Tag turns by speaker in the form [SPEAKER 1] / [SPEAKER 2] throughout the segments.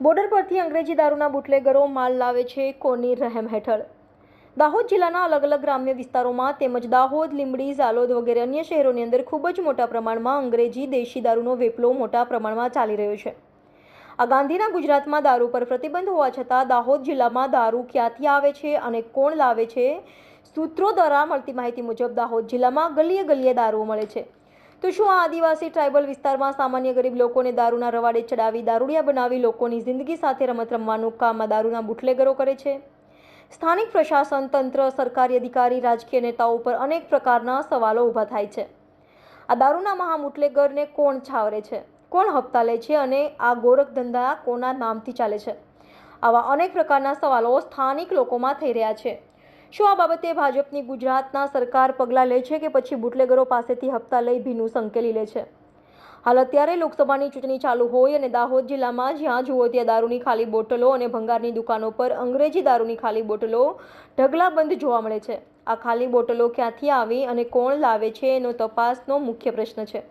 [SPEAKER 1] Border પરથી અંગ્રેજી દારૂના બુટલેગરો માલ લાવે છે કોની રહેમ હેઠળ? દાહોદ જિલ્લાના અલગ અલગ ગ્રામ્ય વિસ્તારોમાં તેમજ દાહોદ, લીંબડી, ઝાલોદ વગેરે અન્ય શહેરોની અંદર ખૂબ જ મોટા પ્રમાણમાં અંગ્રેજી દેશી દારૂનો વેપલો મોટા પ્રમાણમાં ચાલી રહ્યો છે. આ ગાંધીના ગુજરાતમાં દારૂ પર પ્રતિબંધ હોવા છતાં દાહોદ જિલ્લામાં દારૂ ક્યાંથી આવે છે અને કોણ લાવે છે? સૂત્રો દ્વારા મળતી માહિતી મુજબ દાહોદ જિલ્લામાં ગલીએ ગલીએ દારૂ મળે છે. તો શું આ આદિવાસી ટ્રાઇબલ વિસ્તારમાં સામાન્ય ગરીબ લોકોને દારૂના રવાડે ચડાવી દારૂડિયા બનાવી લોકોની જિંદગી સાથે રમત રમવાનું કામ આ દારૂના બુટલેગરો કરે છે? સ્થાનિક પ્રશાસન તંત્ર, સરકારી અધિકારી, રાજકીય નેતાઓ પર અનેક પ્રકારના સવાલો ઊભા થાય છે. આ દારૂના મહાબુટલેગરને કોણ છાવરે છે? કોણ હપ્તા લે છે અને આ ગોરખ ધંધા કોના નામથી ચાલે છે? આવા અનેક પ્રકારના સવાલો સ્થાનિક લોકોમાં થઈ રહ્યા છે. શું આ બાબતે ભાજપની ગુજરાતના સરકાર પગલાં લે છે કે પછી બુટલેગરો પાસેથી હપ્તા લઈ ભીનું સંકેલી લે છે? હાલ અત્યારે લોકસભાની ચૂંટણી ચાલુ હોય અને દાહોદ જિલ્લામાં જ્યાં જુઓ ત્યાં દારૂની ખાલી બોટલો અને ભંગારની દુકાનો પર અંગ્રેજી દારૂની ખાલી બોટલો ઢગલાબંધ જોવા મળે છે. આ ખાલી બોટલો ક્યાંથી આવી અને કોણ લાવે છે એનો તપાસનો મુખ્ય પ્રશ્ન છે.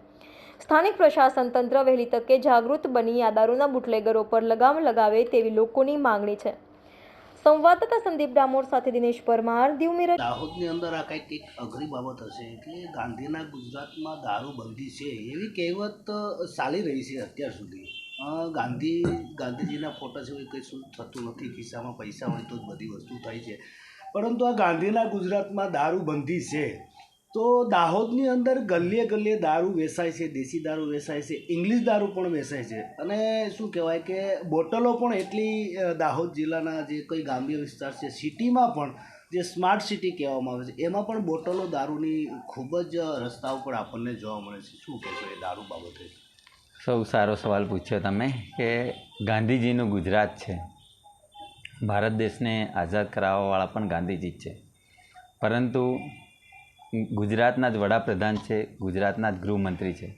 [SPEAKER 1] સ્થાનિક પ્રશાસન તંત્ર વહેલી તકે જાગૃત બની આ દારૂના બુટલેગરો પર લગામ લગાવે તેવી લોકોની માંગણી છે. સંવાદદાતા સંદીપ ડામોર સાથે દિનેશ પરમાર, દીવ મિરર.
[SPEAKER 2] દાહોદની અંદર આ કંઈક એક અઘરી બાબત હશે કે ગાંધીના ગુજરાતમાં દારૂબંધી છે એવી કહેવત ચાલી રહી છે અત્યાર સુધી. ગાંધીજીના ફોટા છે કંઈ શું થતું નથી, ખિસ્સામાં પૈસા હોય તો જ બધી વસ્તુ થાય છે. પરંતુ આ ગાંધીના ગુજરાતમાં દારૂબંધી છે તો દાહોદની અંદર ગલીએ ગલીએ દારૂ વેચાય છે, દેશી દારૂ વેચાય છે, ઇંગ્લિશ દારૂ પણ વેચાય છે અને શું કહેવાય કે બોટલો પણ એટલી દાહોદ જિલ્લાના જે કોઈ ગ્રામ્ય વિસ્તાર છે, સિટીમાં પણ જે સ્માર્ટ સિટી કહેવામાં આવે છે એમાં પણ બોટલો દારૂની ખૂબ જ રસ્તા ઉપર આપણને જોવા મળે છે. શું કહેશો એ દારૂ બાબતે?
[SPEAKER 3] સૌ સારો સવાલ પૂછ્યો તમે કે ગાંધીજીનું ગુજરાત છે. ભારત દેશને આઝાદ કરાવવાવાળા પણ ગાંધીજી જ છે, પરંતુ ગુજરાતના જ વડાપ્રધાન છે, ગુજરાતના જ ગૃહમંત્રી છે,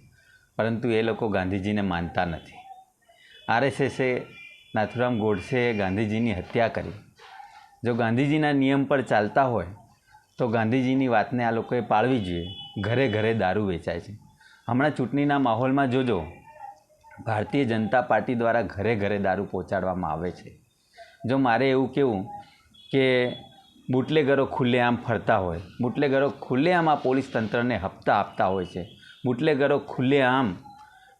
[SPEAKER 3] પરંતુ એ લોકો ગાંધીજીને માનતા નથી. RSSએ નાથુરામ ગોડસેએ ગાંધીજીની હત્યા કરી. જો ગાંધીજીના નિયમ પર ચાલતા હોય તો ગાંધીજીની વાતને આ લોકોએ પાળવી જોઈએ. ઘરે ઘરે દારૂ વેચાય છે. હમણાં ચૂંટણીના માહોલમાં જોજો, ભારતીય જનતા પાર્ટી દ્વારા ઘરે ઘરે દારૂ પહોંચાડવામાં આવે છે. જો મારે એવું કહેવું કે બુટલેગરો ખુલ્લેઆમ ફરતા હોય, બુટલેગરો ખુલ્લેઆમ આ પોલીસ તંત્રને હપ્તા આપતા હોય છે, બુટલેગરો ખુલ્લેઆમ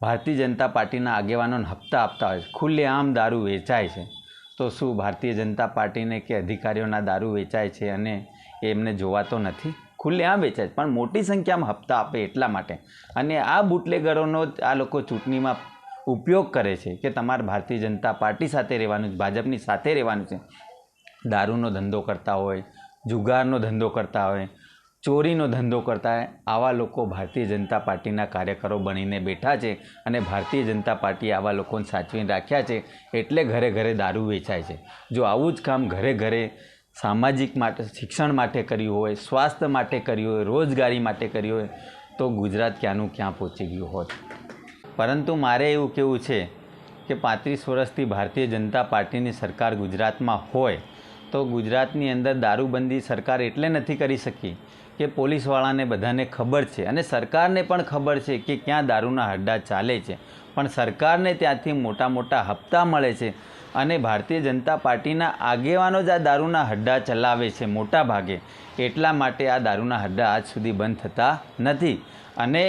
[SPEAKER 3] ભારતીય જનતા પાર્ટીના આગેવાનોને હપ્તા આપતા હોય છે, ખુલ્લેઆમ દારૂ વેચાય છે, તો શું ભારતીય જનતા પાર્ટીને કે અધિકારીઓના દારૂ વેચાય છે અને એમને જોવાતો નથી? ખુલ્લેઆમ વેચાય છે, પણ મોટી સંખ્યામાં હપ્તા આપે એટલા માટે. અને આ બુટલેગરોનો આ લોકો ચૂંટણીમાં ઉપયોગ કરે છે કે તમારે ભારતીય જનતા પાર્ટી સાથે રહેવાનું છે, ભાજપની સાથે રહેવાનું છે. દારૂનો ધંધો કરતા હોય, જુગારનો ધંધો કરતા હોય, ચોરીનો ધંધો કરતા હોય, આવા લોકો ભારતીય જનતા પાર્ટીના કાર્યકરો બનીને બેઠા છે અને ભારતીય જનતા પાર્ટીએ આવા લોકોને સાચવીને રાખ્યા છે, એટલે ઘરે ઘરે દારૂ વેચાય છે. જો આવું જ કામ ઘરે ઘરે સામાજિક માટે, શિક્ષણ માટે કર્યું હોય, સ્વાસ્થ્ય માટે કર્યું હોય, રોજગારી માટે કર્યું હોય તો ગુજરાત ક્યાંનું ક્યાં પહોંચી ગયું હોત. પરંતુ મારે એવું કહેવું છે કે 35 વર્ષથી ભારતીય જનતા પાર્ટીની સરકાર ગુજરાતમાં હોય તો ગુજરાતની અંદર દારૂબંધી સરકાર એટલે નથી કરી શકી કે પોલીસવાળાને બધાને ખબર છે અને સરકારને પણ ખબર છે કે ક્યાં દારૂના હડ્ડા ચાલે છે, પણ સરકારને ત્યાંથી મોટા મોટા હપ્તા મળે છે અને ભારતીય જનતા પાર્ટીના આગેવાનો જ આ દારૂના હડ્ડા ચલાવે છે મોટા ભાગે. એટલા માટે આ દારૂના હડ્ડા આજ સુધી બંધ થતા નથી. અને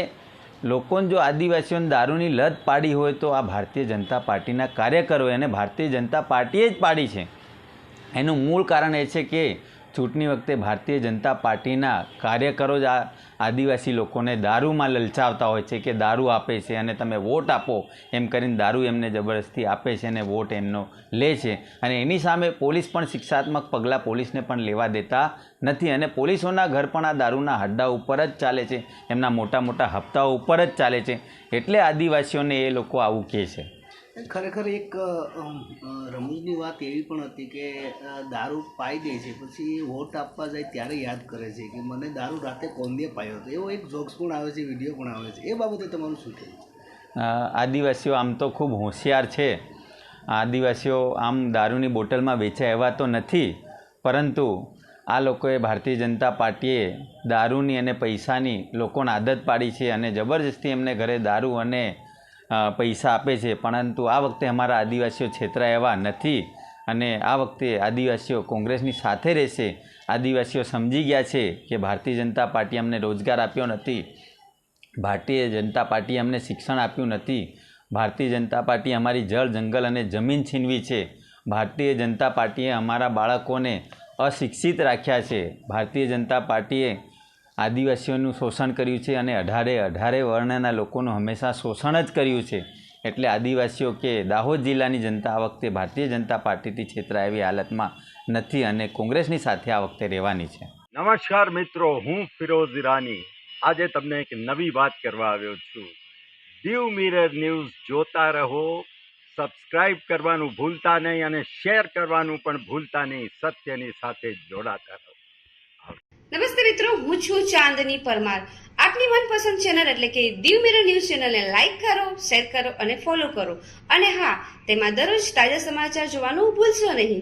[SPEAKER 3] લોકોને જો આદિવાસીઓને દારૂની લત પાડી હોય તો આ ભારતીય જનતા પાર્ટીના કાર્યકરોએ અને ભારતીય જનતા પાર્ટીએ જ પાડી છે. એનું મૂળ કારણ એ છે કે ચૂંટણી વખતે ભારતીય જનતા પાર્ટીના કાર્યકરો જ આ આદિવાસી લોકોને દારૂમાં લલચાવતા હોય છે કે દારૂ આપે છે અને તમે વોટ આપો એમ કરીને દારૂ એમને જબરદસ્તી આપે છે અને વોટ એમનો લે છે. અને એની સામે પોલીસ પણ શિક્ષાત્મક પગલાં પોલીસને પણ લેવા દેતા નથી અને પોલીસોના ઘર પણ આ દારૂના હડ્ડા ઉપર જ ચાલે છે, એમના મોટા મોટા હપ્તાઓ ઉપર જ ચાલે છે. એટલે આદિવાસીઓને એ લોકો આવું કહે છે.
[SPEAKER 2] ખરેખર એક રમૂજની વાત એવી પણ હતી કે દારૂ પાઈ દે છે, પછી વોટ આપવા જાય ત્યારે યાદ કરે છે કે મને દારૂ રાતે કોંદે પાયો હતો. એવો એક જોક્સ પણ આવે છે, વિડીયો પણ આવે છે. એ બાબતે તમારું શું કહેવું?
[SPEAKER 3] આદિવાસીઓ આમ તો ખૂબ હોશિયાર છે. આદિવાસીઓ આમ દારૂની બોટલમાં વેચાય એવા તો નથી, પરંતુ આ લોકોએ ભારતીય જનતા પાર્ટીએ દારૂની અને પૈસાની લોકોને આદત પાડી છે અને જબરજસ્તી એમને ઘરે દારૂ અને પૈસા આપે છે, પરંતુ આ વખતે અમારા આદિવાસીઓ છેતરાય એવા નથી અને આ વખતે આદિવાસીઓ કોંગ્રેસની સાથે રહેશે. આદિવાસીઓ સમજી ગયા છે કે ભારતીય જનતા પાર્ટી અમને રોજગાર આપ્યો નથી, ભારતીય જનતા પાર્ટીએ અમને શિક્ષણ આપ્યું નથી, ભારતીય જનતા પાર્ટી અમારી જળ જંગલ અને જમીન છીનવી છે, ભારતીય જનતા પાર્ટીએ અમારા બાળકોને અશિક્ષિત રાખ્યા છે, ભારતીય જનતા પાર્ટીએ આદિવાસીઓનું શોષણ કર્યું છે અને 18 વર્ણના લોકોનું હંમેશા શોષણ જ કર્યું છે. એટલે આદિવાસીઓ કે દાહોદ જિલ્લાની જનતા આ વખતે ભારતીય જનતા પાર્ટીથી છેતરાય એવી હાલતમાં નથી અને કોંગ્રેસની સાથે આ વખતે રહેવાની છે.
[SPEAKER 4] નમસ્કાર મિત્રો, હું ફિરોઝ ઈરાની આજે તમને એક નવી વાત કરવા આવ્યો છું. દીવ મિરર ન્યૂઝ જોતા રહો, સબસ્ક્રાઇબ કરવાનું ભૂલતા નહીં અને શેર કરવાનું પણ ભૂલતા નહીં. સત્યની સાથે જોડાતા રહો.
[SPEAKER 5] નમસ્તે મિત્રો, હું છું ચાંદની પરમાર. આપની મનપસંદ ચેનલ એટલે કે દીવ મિરર ન્યૂઝ ચેનલને લાઈક કરો, શેર કરો અને ફોલો કરો. અને હા, તેમાં દરરોજ તાજા સમાચાર જોવાનું ભૂલશો નહીં.